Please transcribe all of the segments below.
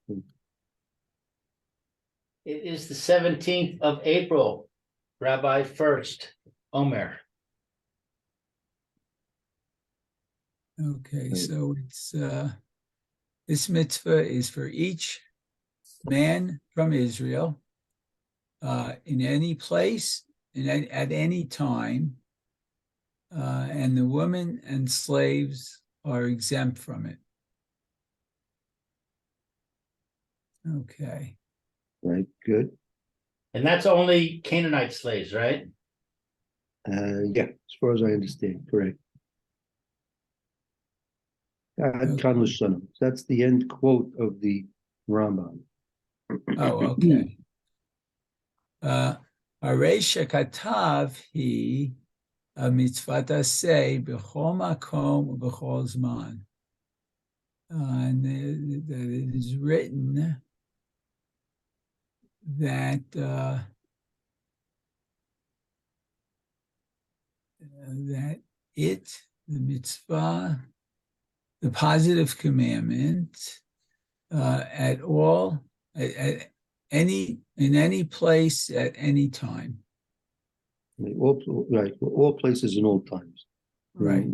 It is the 17th of April, Rabbi Furst, Omer. Okay, so it's this mitzvah is for each man from Israel in any place and at any time, and the women and slaves are exempt from it. Okay. Right, good. And that's only Canaanite slaves, right? Yeah, as far as I understand, correct. Okay. That's the end quote of the Rambam. Oh, okay. Aresha Katav he mitzvat aseh b'chol makom b'chol zman. And that it is written that that it, the mitzvah, the positive commandment, at any place at any time. All places and all times. Right.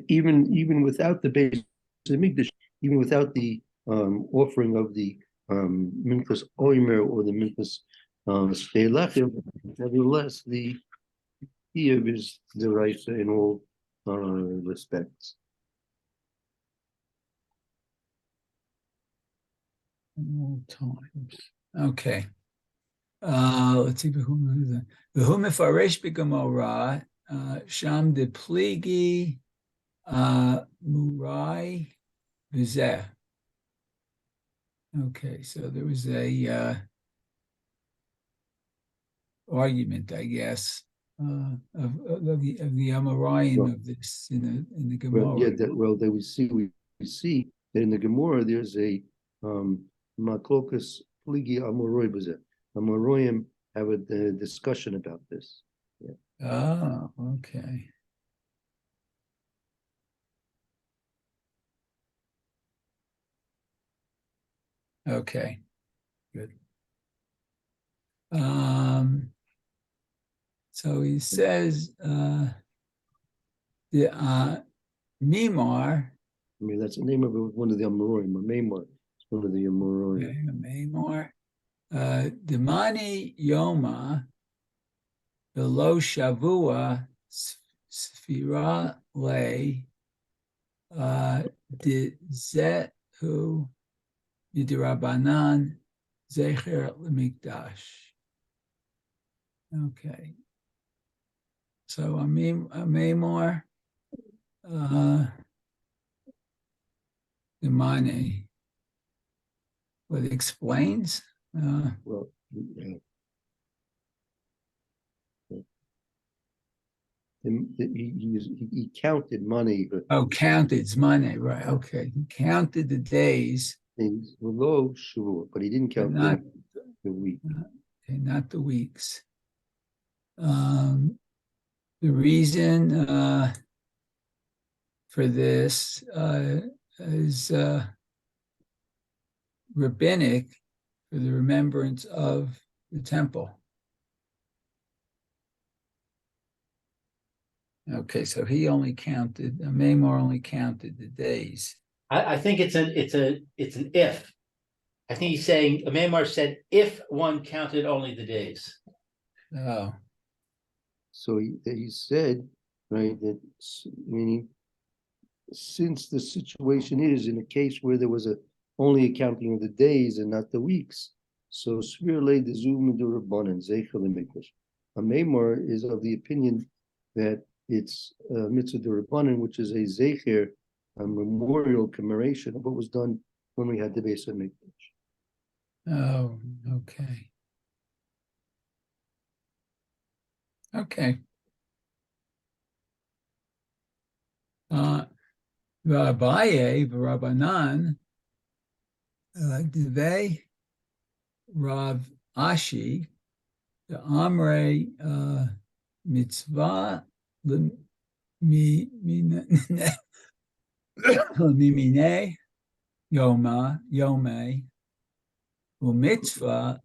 Even without the base mikdash, even without the offering of the minchas omer or the minchas shteilachim, nevertheless the Kiev is the right in all respects. All times. Okay. Let's see. The Humifaresh Bigamora, Sham de Pligi, Murai, Vizeh. Okay, so there was a argument, I guess, of the Amoraim of this in the Gemara. We see that in the Gemara there's a Maklokas Pligi Amoroi Bazeh. Amoroim have a discussion about this. Yeah. Oh, okay. Okay, good. So he says the Mimar. I mean, that's the name of one of the Amorim. Mamar. It's one of the Amorim. Okay, Mamar. Demani Yoma, Velo Shavua, Sfira Le, De Zehu, Yidirabanan, Zecher Lemikdash. Okay. So Mamar, Demani. What it explains? Well, he counted money. Counted money, right? Okay, he counted the days. Things were low, sure, but he didn't count the week. Okay, not the weeks. The reason for this is rabbinic, for the remembrance of the temple. Okay, so he only counted. Mamar only counted the days. I think it's an if. I think he's saying Mamar said if one counted only the days. Oh. So he said, right, that meaning since the situation is in a case where there was only a counting of the days and not the weeks, so Svir lay the Zoom and the Rabbanan, Zeichel and Mikdash. Mamar is of the opinion that it's Mitzvah de Rabbanan, which is a Zeicher, a memorial commemoration of what was done when we had the Beis Hamikdash. Oh, okay. Okay. Abaye, Rabbanan, Divei, Rav Ashi, the Amre Mitzvah, Mimine, Yome, u'mitzvah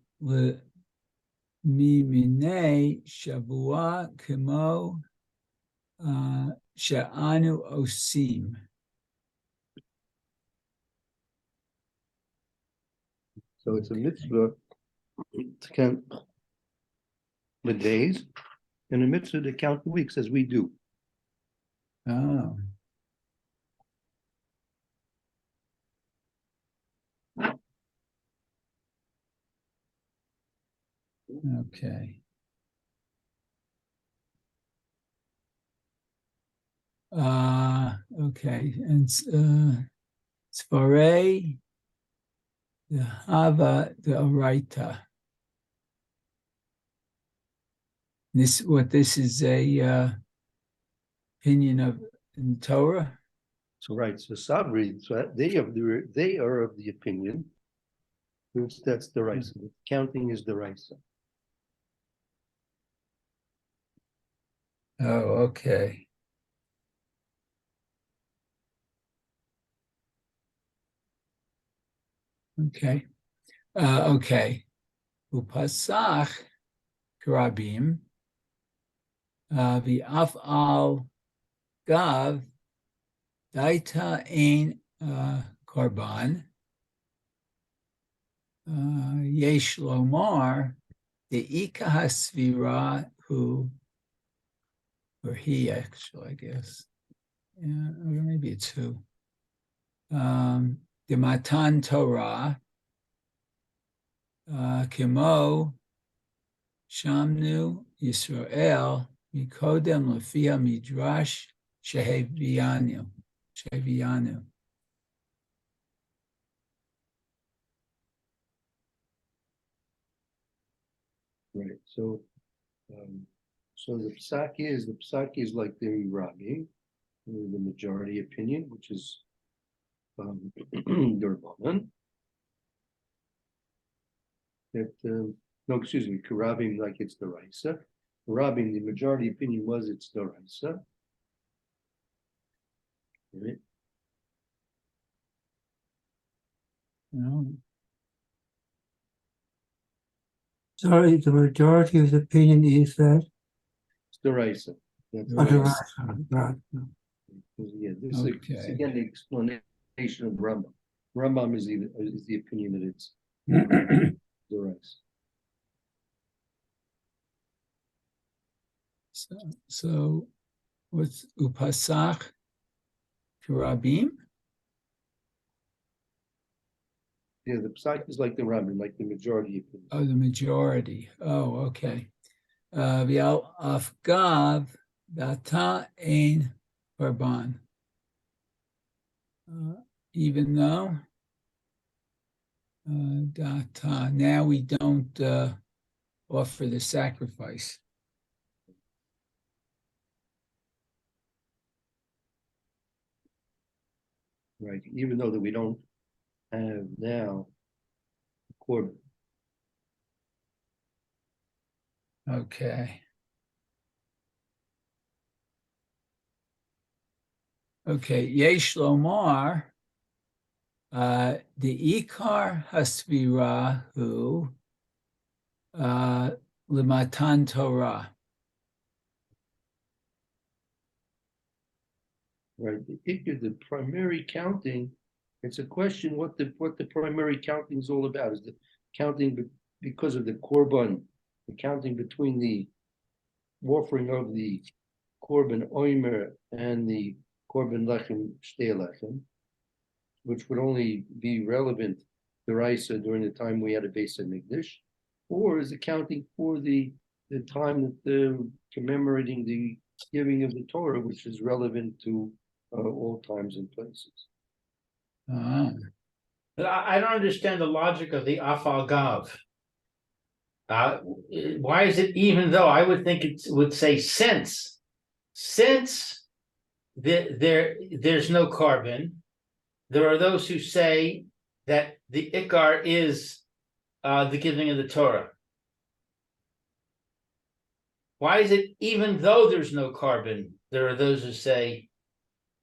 mimine shavua kimo she'anu osim. So it's a mitzvah to count the days and a mitzvah to count the weeks as we do. Oh. Okay. Okay, and Sfarei, the Hava, the Araita. This is a opinion of in Torah. So right, so Sabri, so they are of the opinion. That's the right. Counting is the right. Oh, okay. Okay. Okay. Upasach Karabim v'af al gav daita ein korban yesh lomar de'ika hasvira hu, or he actually, I guess. Yeah, or maybe it's who. The Matan Torah, Kimo, Shamnu, Yisrael, Mikodem, Lefia, Midrash, Shehevianu. Right. So the psak is like the Rabbi, the majority opinion, which is Durbanan. That no, excuse me, Karabim, like it's the Raisa. Karabim, the majority opinion was it's the Raisa. Right. No. Sorry, the majority of the opinion is that. It's the Raisa. Right. Yeah, this is again the explanation of Rambam. Rambam is the opinion that it's the Raisa. So what's Upasach Karabim? Yeah, the psak is like the Rambam, like the majority opinion. Oh, the majority. Oh, okay. V'al afgav data ein korban. Even though data, now we don't offer the sacrifice. Right, even though that we don't have now korban. Okay. Okay, Yesh Lomar, the Ikar Hasvira hu Limatan Torah. Right, the primary counting, it's a question what the primary counting is all about. Is the counting because of the korban, the counting between the offering of the korban Omer and the korban lechem shtei lechem, which would only be relevant to Raisa during the time we had a Beis Hamikdash, or is accounting for the time that they're commemorating the giving of the Torah, which is relevant to all times and places. But I don't understand the logic of the Afal Gav. Why is it even though? I would think it would say since there's no carbon, there are those who say that the Ikar is the giving of the Torah. Why is it even though there's no carbon, there are those who say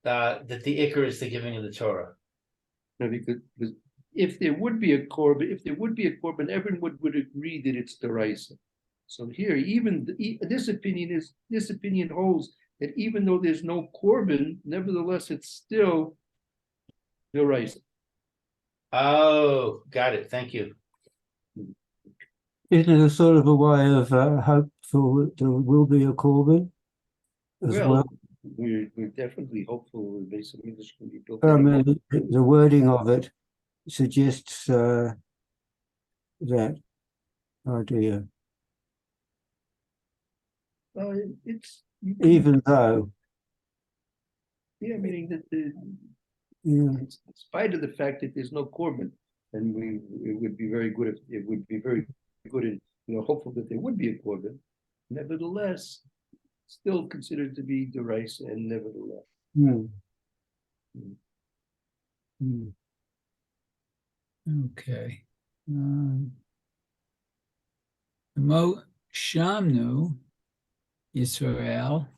that the Ikar is the giving of the Torah? Because if there would be a korban, everyone would agree that it's deraisa. So here, even this opinion holds that even though there's no korban, nevertheless it's still deraisa. Oh, got it. Thank you. Isn't it a sort of a way of hopeful that there will be a Corbin as well? We're definitely hopeful the base of English can be built. I mean, the wording of it suggests that idea, It's even though, yeah, meaning that yeah, in spite of the fact that there's no korban, and it would be very good and hopeful that there would be a korban. Nevertheless, still considered to be deraisa, and nevertheless. hmm. Mm. Hmm. Okay. Mo Shamnu Yisrael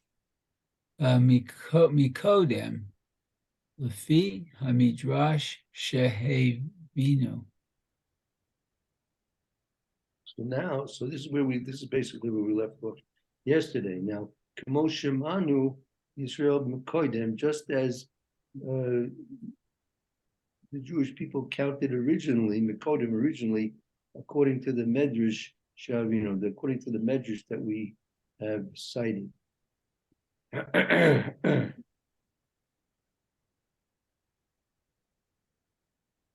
Mikodem Lefi Hamidrash Shehevinu. So this is basically where we left off yesterday. Now, Kamo Shemanu Yisrael Mekoidem, just as the Jewish people counted originally, Mekodim originally, according to the Medrash Shavino, according to the Medrash that we have cited.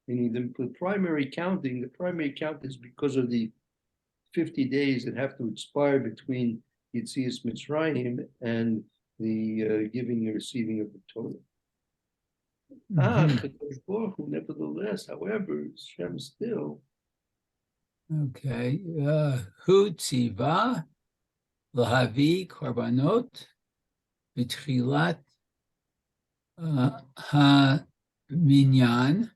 Meaning the primary count is because of the 50 days that have to expire between Yetzias Mitzrayim and the giving and receiving of the Torah. Kadosh Baruch Hu, nevertheless, however, Shem still. Okay. Hu tziva lahavi korbanot b'tchilat ha-minyan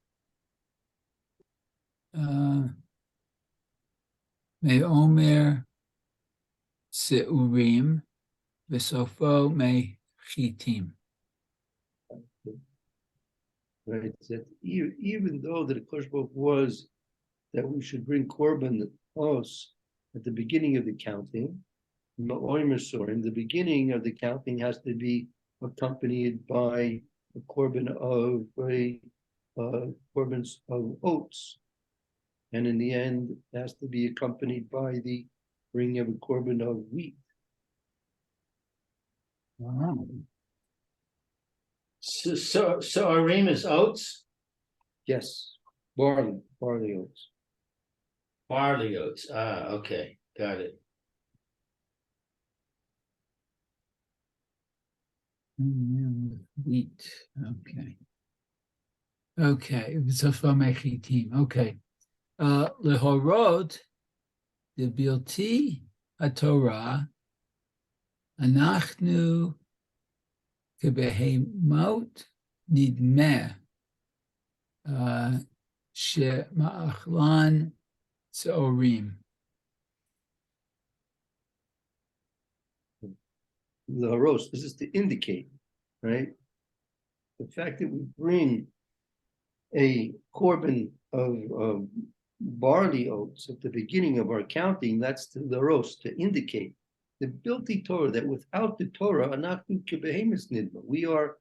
me Omer seurim v'sofo me chitim. Right, that even though the Kadosh Baruch Hu was that we should bring korban os at the beginning of the counting, the beginning of the counting has to be accompanied by a korban of korbans of oats, and in the end it has to be accompanied by the bringing of a korban of wheat. Wow. So arim is oats? Yes, barley oats. Barley oats. Ah, okay. Got it. Wheat. Okay. Okay. V'sofo me chitim. Okay. Lehorot the bilti haTorah anachnu kebehemot nidmeh shema'achlan seorim. The roast. This is to indicate, right? The fact that we bring a korban of barley oats at the beginning of our counting, that's the roast, to indicate the bilti Torah, that without the Torah, anachnu kebehemis nidma, we are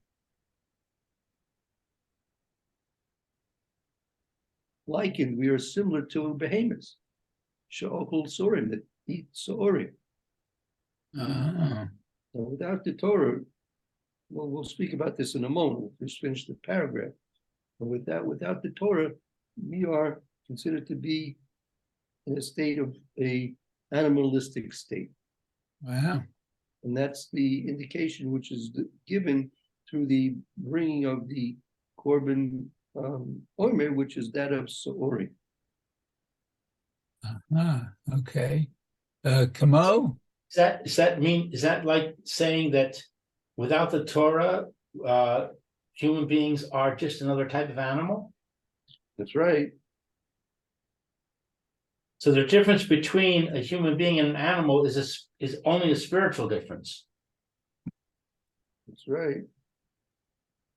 likened, we are similar to behemoths, she'ochel sorim, that eat sorim. So without the Torah, well, we'll speak about this in a moment. We'll just finish the paragraph. But without the Torah, we are considered to be in a state of a animalistic state. Wow. And that's the indication which is given through the bringing of the korban omer, which is that of Saori. Okay. Kamo? Is that like saying that without the Torah, human beings are just another type of animal? That's right. So the difference between a human being and an animal is only a spiritual difference. That's right.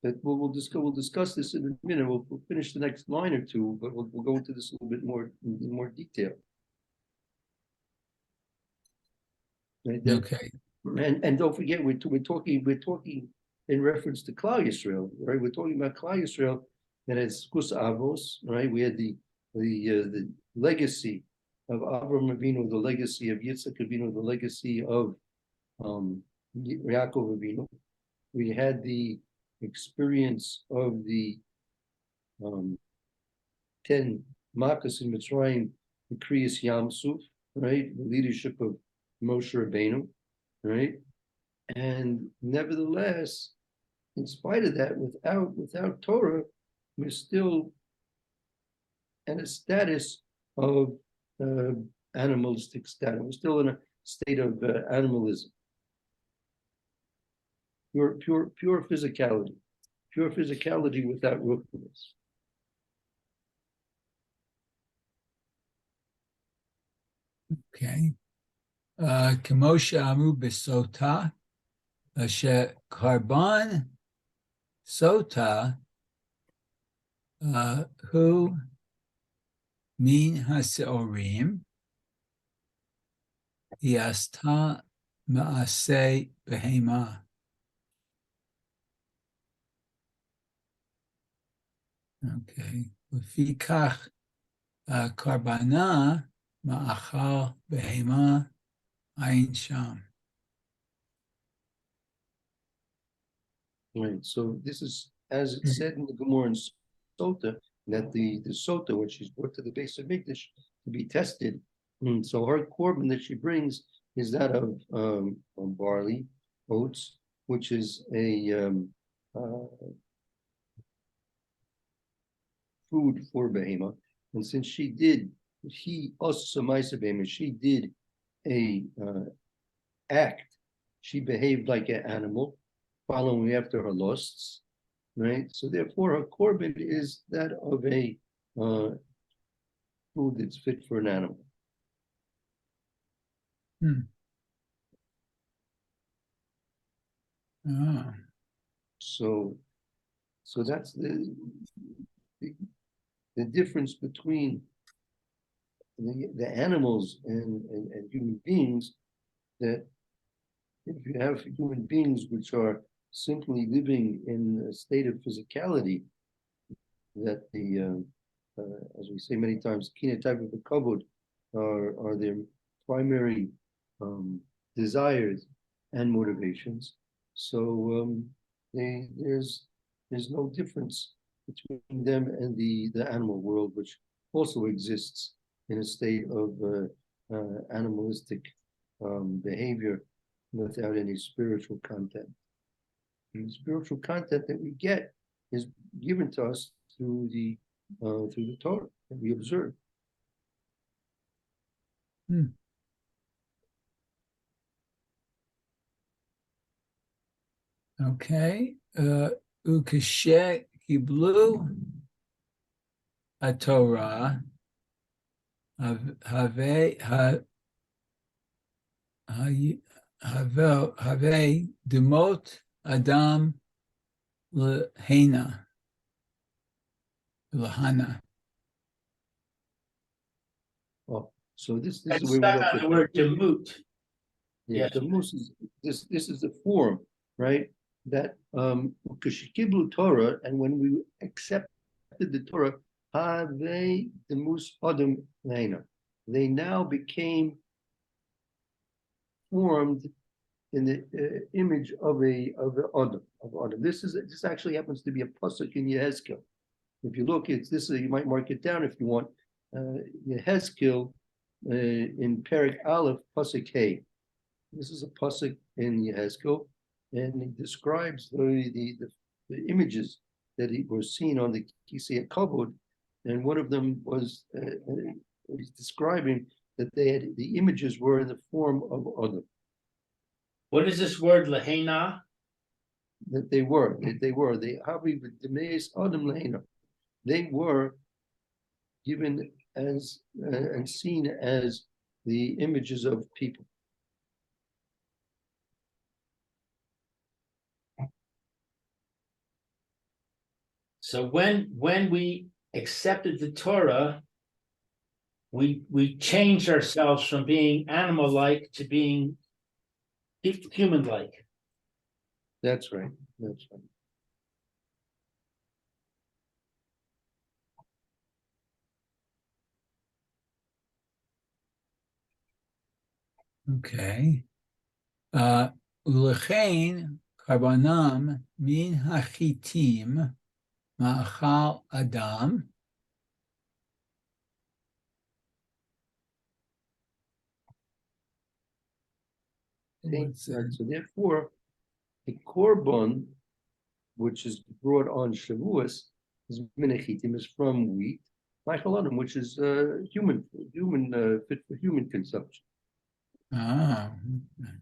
But we'll discuss this in a minute. We'll finish the next line or two, but we'll go into this a little bit more in more detail. Right, Okay. and don't forget, we're talking in reference to Klal Yisrael, right? We're talking about Klal Yisrael that has Avos, right? We had the legacy of Avraham Avinu, the legacy of Yitzchak Avinu, the legacy of Yaakov Avinu. We had the experience of the 10 Makas in Mitzrayim, the Kriyas Yam Suf, right? The leadership of Moshe Rabbeinu, right? And nevertheless, in spite of that, without Torah, we're still in a status of animalistic status. We're still in a state of animalism. Pure physicality without ruchnius. Okay. Kemosha Amu Besota, Asher Karban Sota, who Min Haseorim, Yasta Maase Behema. Okay. Lefikach Karbana Ma'achal Behema Ain Sham. Right. So this is, as it said in the Gemara in Sota, that the Sota, when she's brought to the base of Mikdash to be tested, so her korban that she brings is that of barley, oats, which is a food for Behema. And since she did a act, she behaved like an animal, following after her lusts, right? So therefore, her korban is that of a food that's fit for an animal. Ah. So that's the difference between the animals and human beings, that if you have human beings which are simply living in a state of physicality, that as we say many times, kina type of the kavod are their primary desires and motivations. So there's no difference between them and the animal world, which also exists in a state of animalistic behavior without any spiritual content. And the spiritual content that we get is given to us through the Torah that we observe. Okay. Ukashe Kiblu Torah have demot Adam lehana. Oh, so this is It's where we stuck look on at the word demut. yeah, Yes. the moose is this is the form, right? That kishikiblu Torah, and when we accepted the Torah, they the moose adam lena, they now became formed in the image of adam. This actually happens to be a pasuk in Yehezkel. If you look, it's this. You might mark it down if you want. Yehezkel in Perik Aleph pasuk Hey. This is a pasuk in Yehezkel, and it describes the images that were seen on the Kisei Kavod, and one of them was he's describing that the images were in the form of Adam. What is this word lehena? That they were Havi Demeis Adam Lehena. They were given as and seen as the images of people. So when we accepted the Torah, we changed ourselves from being animal-like to being human-like. That's right. That's right. Okay. Ulechein karbanam min hachitim ma'achal adam. Okay, What's right. that? So therefore, the korban, which is brought on Shavuos, is menechitim, is from wheat, ma'achal which is human fit for human consumption. Ah, okay.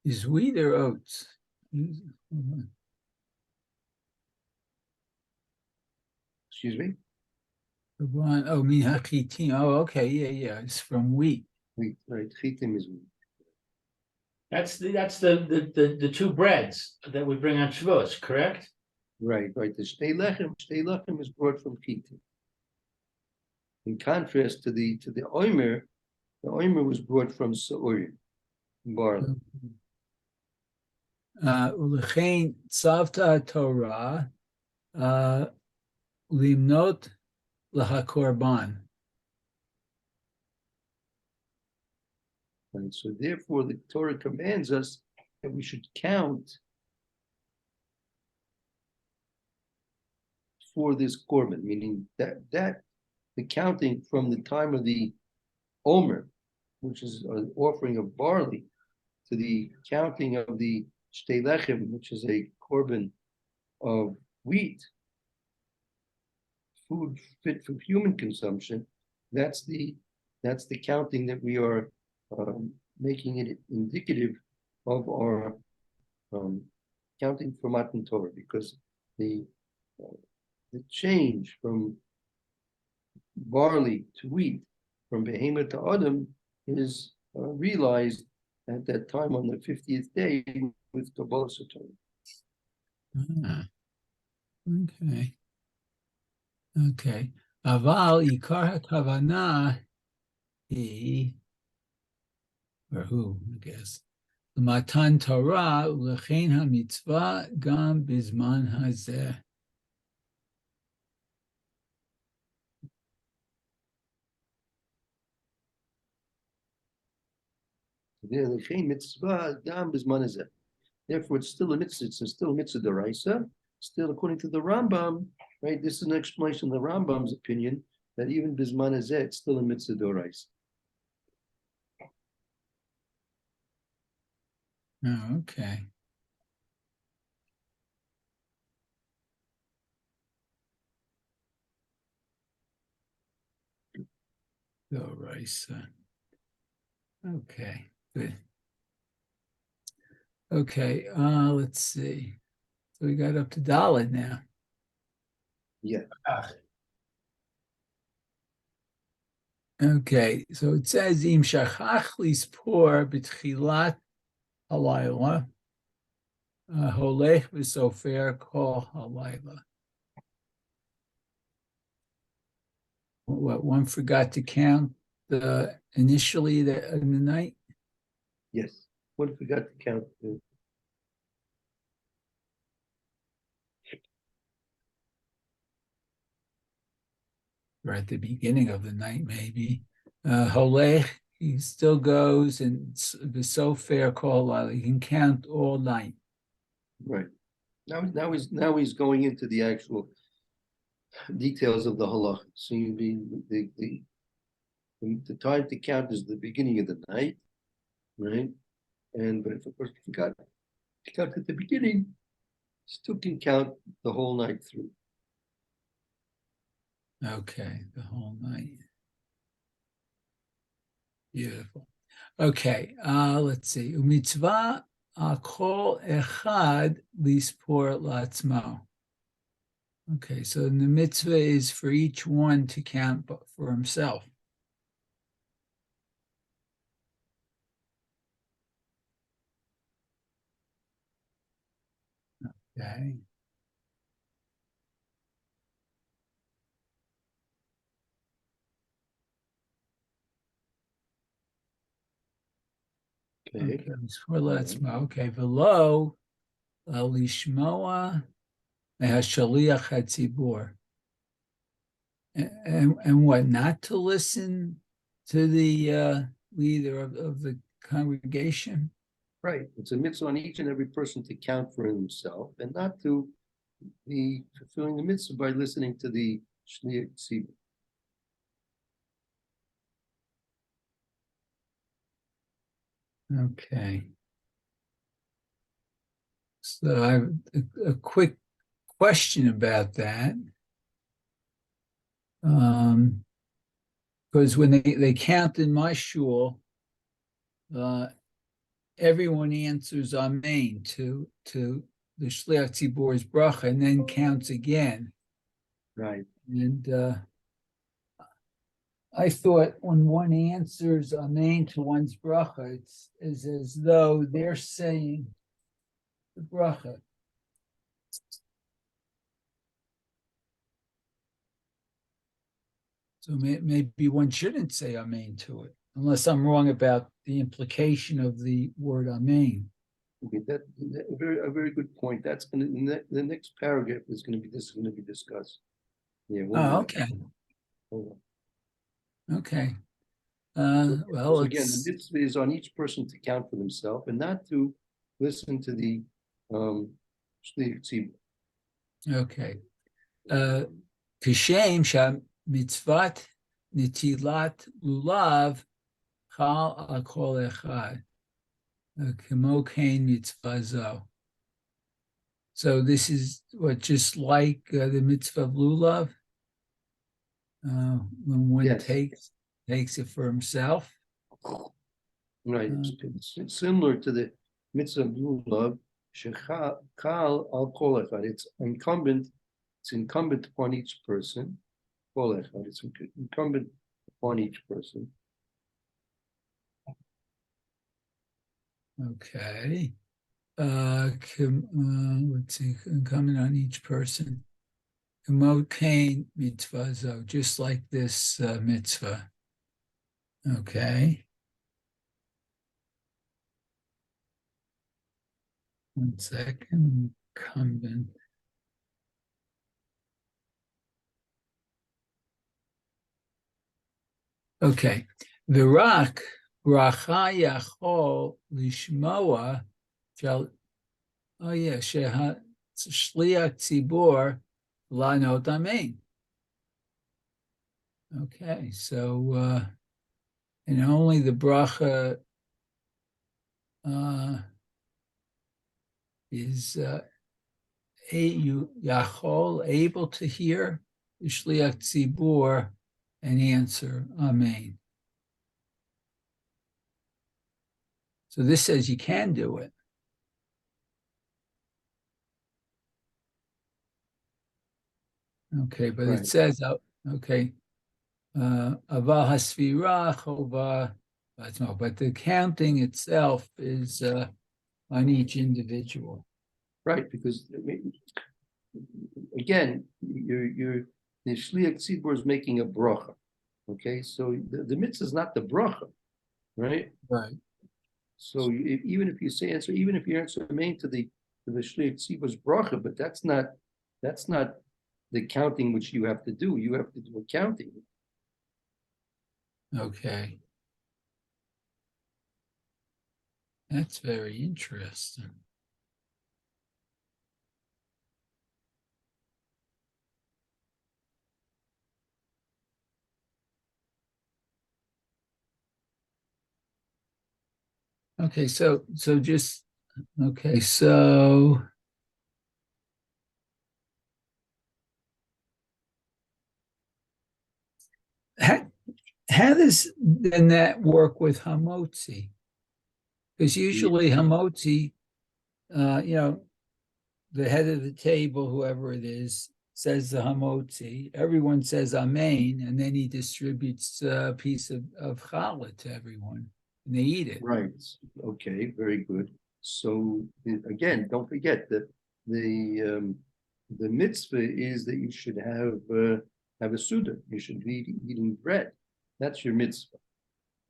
Is wheat or oats? Excuse me, Oh, min hachitim. Oh, okay, yeah. It's from wheat. wheat, right? Chitim is wheat. That's the two breads that we bring on Shavuos, correct? Right. The shtei lechem is brought from chitim. In contrast to the Omer, the Omer was brought from Sa'ur, barley. Ulechein tzavta Torah limnot lahakorban. Right. So therefore, the Torah commands us that we should count for this korban, meaning that the counting from the time of the Omer, which is an offering of barley, to the counting of the shtei lechem, which is a korban of wheat, food fit for human consumption. That's the counting that we are making it indicative of our counting for Matan Torah, because the change from barley to wheat, from behemoth to Adam, is realized at that time on the 50th day with Kabbalah Satorah. Ah, okay. Aval ikar hakavana he, or who, I guess. Matan Torah ulechein hamitzvah gam bizman hazeh. Therefore, it's still a mitzvah. It's still a mitzvah deraisa. Still, according to the Rambam, right? This is an explanation of the Rambam's opinion that even bisman hazeh, it's still a mitzvah deraisa. Oh, okay. All right. Okay, good. Okay, let's see. So we got up to Dalet now. Yeah. Okay, so it says Im shachach lispor b'tchilat halayla holech v'sofer kol halayla. What, one forgot to count initially in the night? Yes. What if we got to count? Or at the beginning of the night, maybe. Holech, he still goes, and the sofer kol halayla, he can count all night. Right. Now he's going into the actual details of the halach. So you mean the time to count is the beginning of the night, right? And but if a person forgot to count at the beginning, still can count the whole night through. Okay, the whole night. Beautiful. Okay, let's see. Umitzvah kol echad lispor latzmo. Okay, so the mitzvah is for each one to count for himself. Okay. Okay, Okay, so let's okay. Below lishmoa shaliach hatzibur, and what? Not to listen to the leader of the congregation. right. It's a mitzvah on each and every person to count for himself and not to be fulfilling the mitzvah by listening to the shliach tzibur. Okay. So I have a quick question about that. Because when they count in my shul, everyone answers amen to the shliach tzibur's bracha and then counts again. Right. And I thought when one answers amen to one's bracha, it's as though they're saying the bracha. So maybe one shouldn't say amen to it, unless I'm wrong about the implication of the word amen. Okay, that a very good point. That's gonna the next paragraph is gonna be discussed. Yeah. Oh, okay. Okay. Well, So again, the it's mitzvah is on each person to count for themselves and not to listen to the shliach tzibur. okay. Kishem sham mitzvat nitilat lulav chal al kol echad kemo kain mitzvah zo. So this is what just like the mitzvah of lulav, when one Yes. takes it for himself. Right. It's similar to the mitzvah of lulav. Shechal al kol echad. It's incumbent upon each person. Kol echad. It's incumbent upon each person. Okay. Let's see, incumbent on each person. Kemo kain mitzvah zo, just like this mitzvah. Okay. One second. Incumbent. Okay. Virak bracha yachol lishmoa shall. Oh yeah, sheha shliach tzibur lanot amen. Okay, so and only the bracha is Yachol able to hear the shliach tzibur and answer amen. So this says you can do it. Okay, but Right. it says okay, aval hasvira chova, but the counting itself is on each individual. Right, because I mean, again, the shliach tzibur is making a bracha. Okay, so the mitzvah is not the bracha, right? Right. So even if you answer amen to the shliach tzibur's bracha, but that's not the counting which you have to do. You have to do a counting. Okay. That's very interesting. Okay, so just okay, so how does then that work with hamotzi? Because usually hamotzi, the head of the table, whoever it is, says the hamotzi. Everyone says amen, and then he distributes a piece of challah to everyone, and they eat it. Right. Okay. Very good. So again, don't forget that the mitzvah is that you should have a suda. You should be eating bread. That's your mitzvah,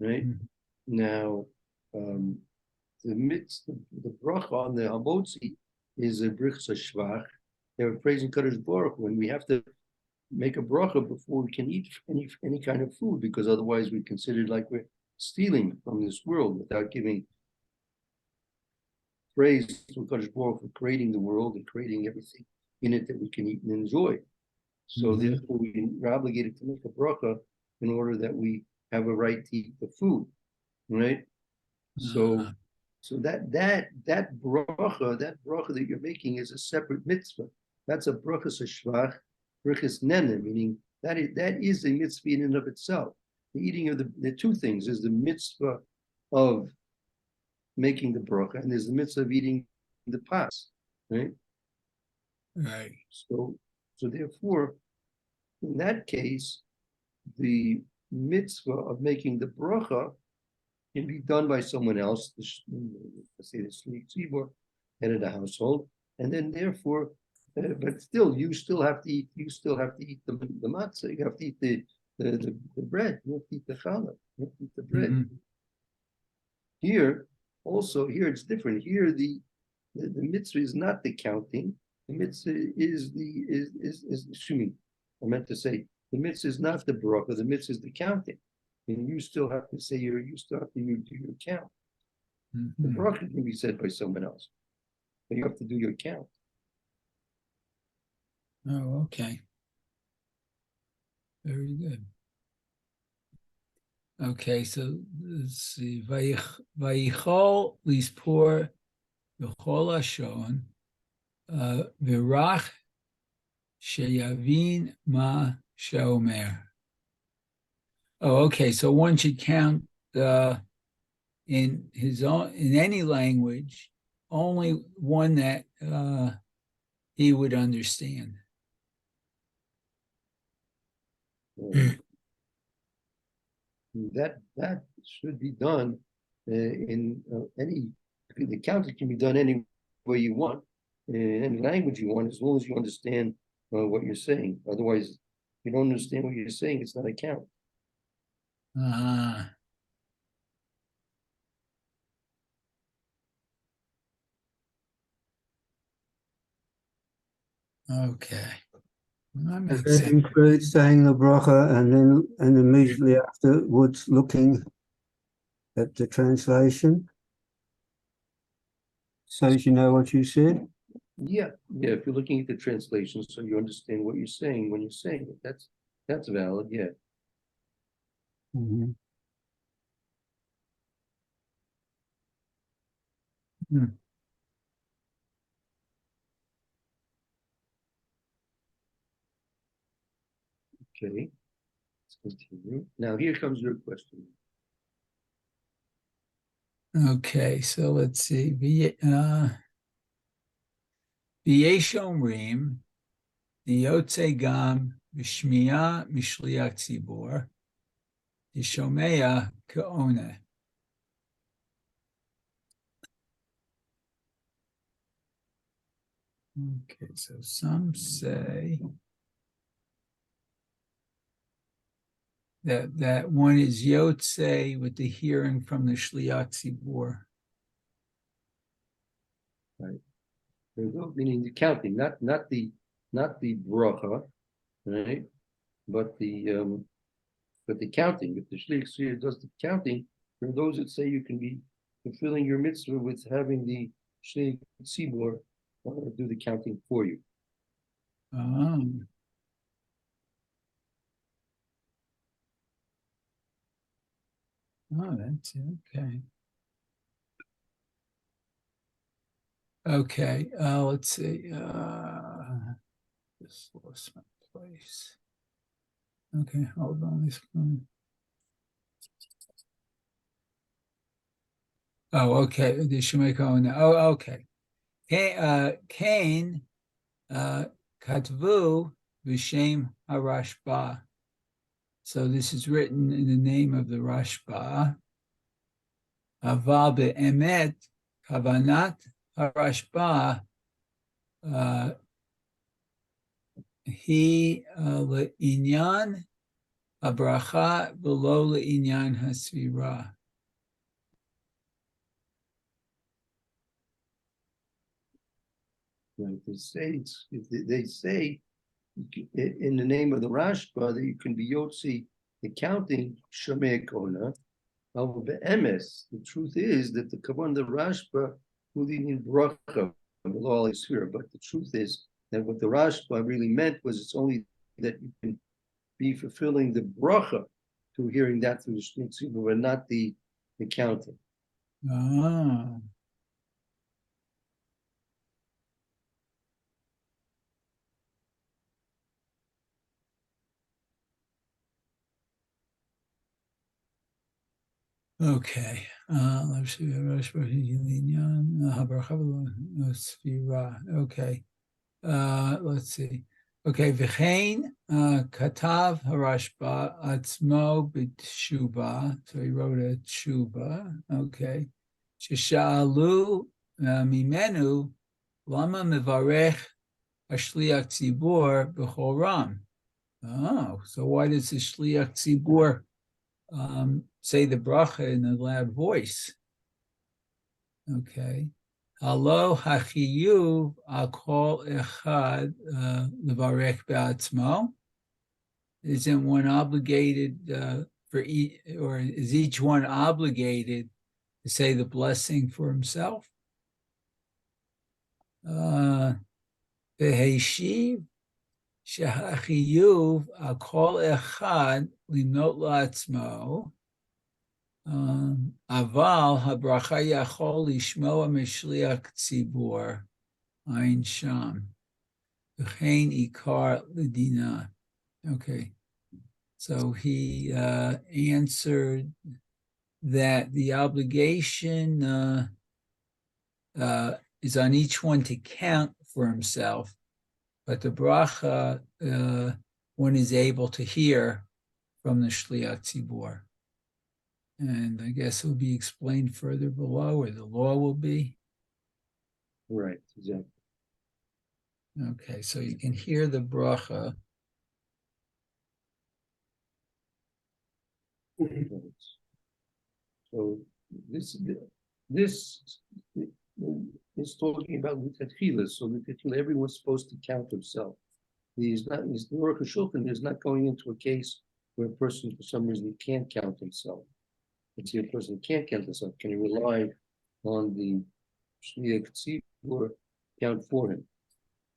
right? Mhm. Now, the mitzvah, the bracha on the hamotzi is a brichsa shvach. They were praising Kadosh Baruch when we have to make a bracha before we can eat any kind of food, because otherwise we're considered like we're stealing from this world without giving praise to Kadosh Baruch for creating the world and creating everything in it that we can eat and enjoy. So Mhm. therefore we're obligated to make a bracha in order that we have a right to eat the food, right? So Uh-huh. so that bracha that you're making is a separate mitzvah. That's a brachas shvach, brachas nene, meaning that is a mitzvah in and of itself. The eating of the two things is the mitzvah of making the bracha, and there's the mitzvah of eating the pas, right? Right. So therefore, in that case, the mitzvah of making the bracha can be done by someone else, let's say the shliach tzibor, head of the household, and then therefore, but still, you still have to eat the matzah, you have to eat the bread, you have to eat the challah, you have to eat the bread. Mhm. Here, also, here it's different. Here, the mitzvah is not the counting. The mitzvah is excuse me, I meant to say, the mitzvah is not the bracha, the mitzvah is the counting. And you still have to say you still have to do your count. The Mhm. bracha can be said by someone else, but you have to do your count. Oh, okay. Very good. Okay, so let's see. Vayichol lispor v'chol hashon v'rach sheyavin ma sheomer. Oh, okay. So one should count in his own in any language, only one that he would understand. That should be done in any. The counting can be done any way you want, in any language you want, as long as you understand what you're saying. Otherwise, if you don't understand what you're saying, it's not a count. Ah, okay. That Does makes that sense. include saying the bracha and immediately afterwards looking at the translation? So as you know what you said? Yeah. If you're looking at the translation, so you understand what you're saying when you're saying it, that's valid. Yeah. Mhm. Okay. Let's continue. Now here comes your question. Okay, so let's see. V'yeshomrim diyotze gam v'shmiya mishliach tzibor v'shomea ka'oneh. Okay, so some say that one is yotze with the hearing from the shliach tzibor. Right. There you go. Meaning the counting, not the bracha, right? But the counting. If the shliach tzibur does the counting, there are those that say you can be fulfilling your mitzvah with having the shliach tzibur do the counting for you. Um, oh, that's okay. Okay, let's see. Just lost my place. Okay, hold on. This one. Oh, okay. The Shemekona. Oh, okay. Cain, Katvu Vishem Harashba. So this is written in the name of the Rashba. Aval be'emet kavanat Harashba he le'inyan habracha v'lo le'inyan hasvira. Right, they say in the name of the Rashba that you can be Yotzi, the counting Shomei Kona, Be'emes. The truth is that the Kavan, the Rashba, Udin Bracha, all is here. But the truth is that what the Rashba really meant was it's only that you can be fulfilling the bracha to hearing that through the Shnei Tzibur, but not the counting. Ah. Okay. Okay. Let's see. Okay. V'chein katav harashba atzmo b'tshuba. So he wrote a tshuba. Okay. Shesha'alu mimenu lama mevarech hashliach tzibur b'chol ram. Oh, so why does the shliach tzibur say the bracha in a loud voice? Okay. Halo hachiyuv akol echad levarech be'atzmo. Isn't one obligated or is each one obligated to say the blessing for himself? Beheshiv shehachiyuv akol echad limnot la'atzmo. Aval habracha yachol lishmoa mishliach tzibur ein sham v'chein ikar l'dina. Okay, so he answered that the obligation is on each one to count for himself, but the bracha one is able to hear from the shliach tzibur. And I guess it will be explained further below, or the law will be. Right, exactly. Okay, so you can hear the bracha. So this is talking about Lichatchila. So Lichatchila, everyone's supposed to count himself. He's the Aruch HaShulchan is not going into a case where a person for some reason he can't count himself. Let's see, a person can't count himself. Can he rely on the Shliach Tzibur count for him?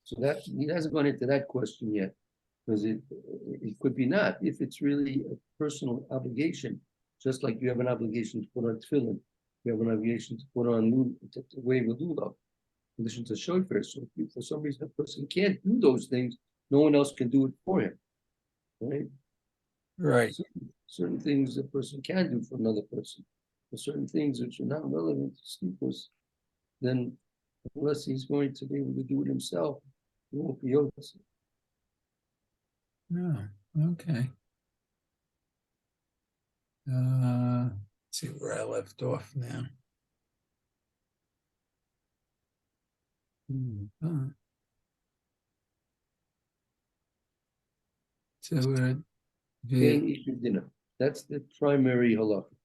So that he hasn't gone into that question yet, because it could be not. If it's really a personal obligation, just like you have an obligation to put on tefillin, you have an obligation to put on to wave a lulav, in addition to shofar. So if for some reason a person can't do those things, no one else can do it for him, right? Right. Certain things a person can do for another person, but certain things which are not relevant to Stifus, then unless he's going to be able to do it himself, he won't be able to. No. Okay. Let's see where I left off now. So Dinner. That's the primary halacha.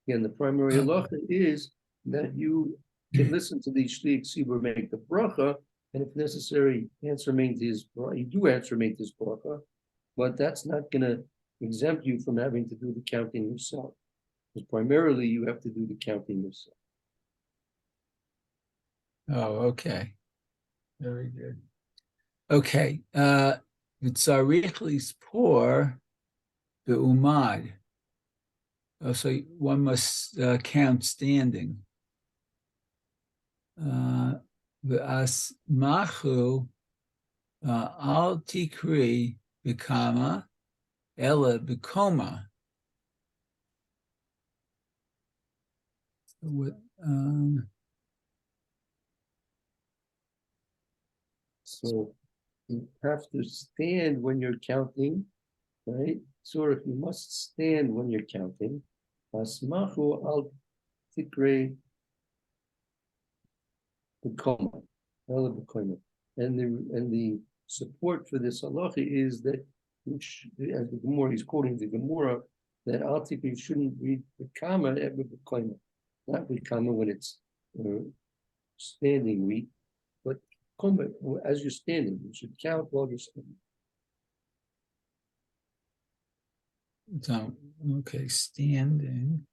And the primary halacha is that you can listen to the Shliach Tzibur make the bracha, and if necessary, answer his bracha. You do answer his bracha, but that's not going to exempt you from having to do the counting yourself. Because primarily you have to do the counting yourself. Oh, okay. Very good. Okay. V'tzarich lispor be'umad. Oh, so one must count standing. V'asmachu al tikri b'kama ela b'koma. So you have to stand when you're counting, right? So if you must stand when you're counting, asmachu al tikre b'koma, ela b'koma. the support for this halacha is that, which as the Gemara is quoting the Gemara, that ultimately shouldn't read the comma ever become not the comma when it's standing weak, but comma as you're standing. You should count while you're standing. So, okay, standing.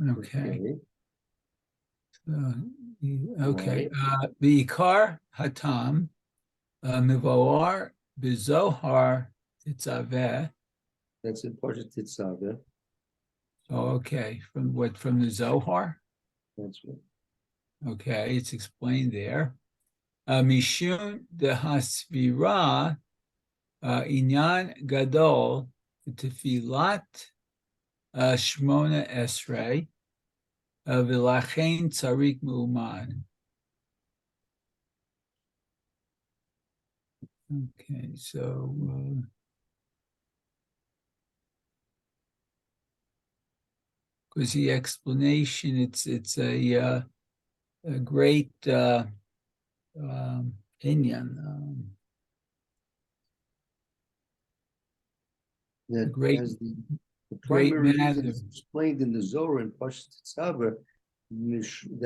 Okay. Okay. Beikar hatam mivoar bezohar titzaveh. That's in Parshat Tetzaveh. Oh, okay. From what? From the Zohar? That's right. Okay, it's explained there. Mishun de hasvira inyan gadol tefilat shmona esrei vilachein tzarik mu'uman. Okay, so because the explanation, it's a great inyan. That Great- as the great primary reason matter. is explained in the Zohar and Parshat Tetzaveh,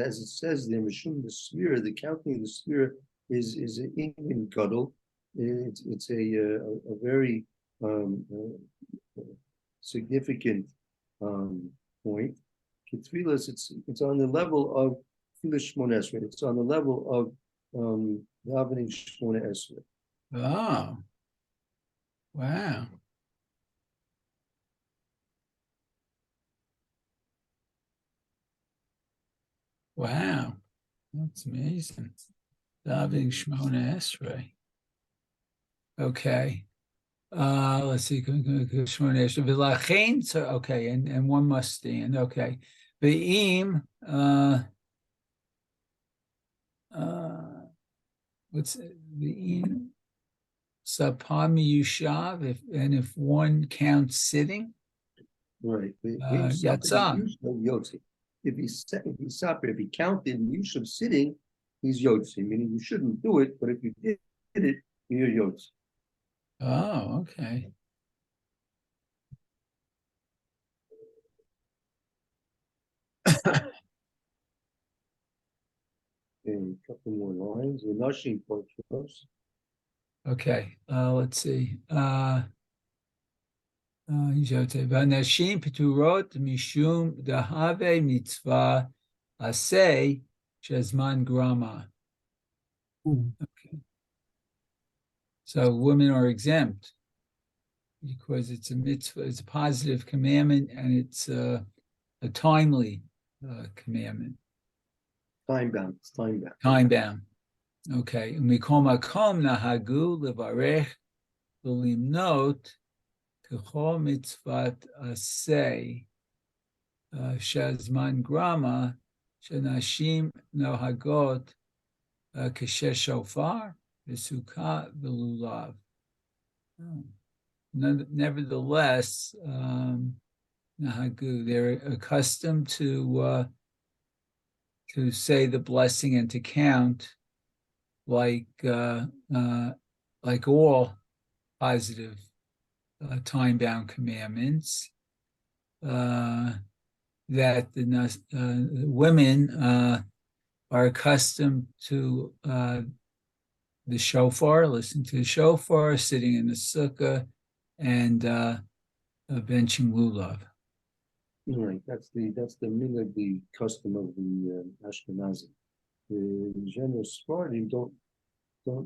as it says there, Mishum the sphere, the counting of the sphere is an Indian gadol. It's a very significant point. Ketfilas, it's on the level of Tfilas Shmona Esrei. It's on the level of davening Shmona Esrei. Oh, wow. Wow, that's amazing. Davening Shmona Esrei. Okay. Let's see. Shmona Esrei. V'lachein, so okay, and one must stand. Okay. Ve'im, what's ve'im sapami yushav, if one counts sitting. Right. Yatzah. If he counted Yusuf sitting, he's Yotzi, meaning you shouldn't do it, but if you did it, you're Yotzi. Oh, okay. And a couple more lines. We're nushing for us. Okay, let's see. Vanashim Peturot Mishum Dahave Mitzvah Asay Shezman Grama. Okay. So women are exempt because it's a mitzvah, it's a positive commandment, and it's a timely commandment. Time bound. It's time bound. Time bound. Okay. Mikom Makom Nahagu Levarech L'limnot K'chol Mitzvat Asay Shazman Grama Shenashim Nohagot Keshesh Shofar V'Sukkah V'Lulav. Nevertheless, Nahagu, they're accustomed to say the blessing and to count like all positive time-bound commandments, that the women are accustomed to the shofar, listening to the shofar, sitting in the sukkah, and benching lulav. Right. That's the minhag, the custom of the Ashkenazi. The general Sephardi don't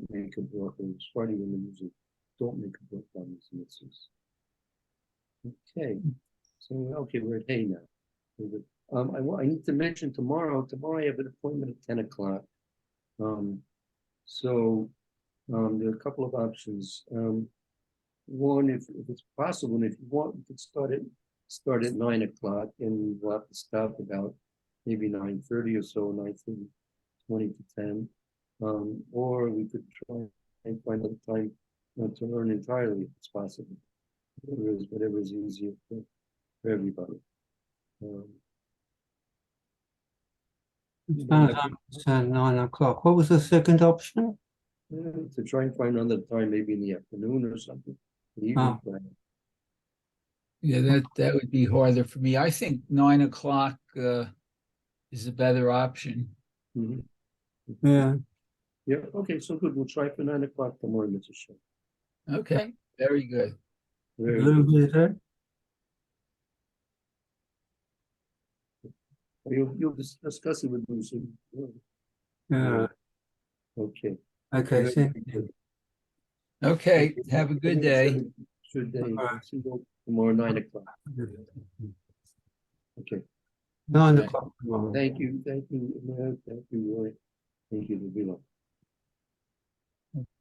make a bracha. Sephardi women usually don't make a bracha on these mitzvahs. Okay. So we're at hay now. I need to mention tomorrow. Tomorrow I have an appointment at 10 o'clock. So there are a couple of options. One, if it's possible, and if you want, you could start at 9 o'clock, and we'll have to stop about maybe 9:30 or so, 9:30, 20 to 10. Or we could try and find a time not to learn entirely if it's possible. Whatever is easier for everybody. It's 9 o'clock. What was the second option? Yeah, to try and find another time, maybe in the afternoon or something. The evening time. Yeah, that would be harder for me. I think 9 o'clock is a better option. Mhm. Yeah, Yeah, okay, so good. We'll try for 9 o'clock tomorrow, Mr. Shea. Okay, very good. Very Lou, good. is it? You'll discuss it with Lucy. Yeah, Okay. okay, Very see. good. Okay, have a good day. Good day. Bye-bye. See you tomorrow, 9 o'clock. Okay. 9 o'clock tomorrow. Thank you, Mayor. Thank you, Roy. Thank you, Vila.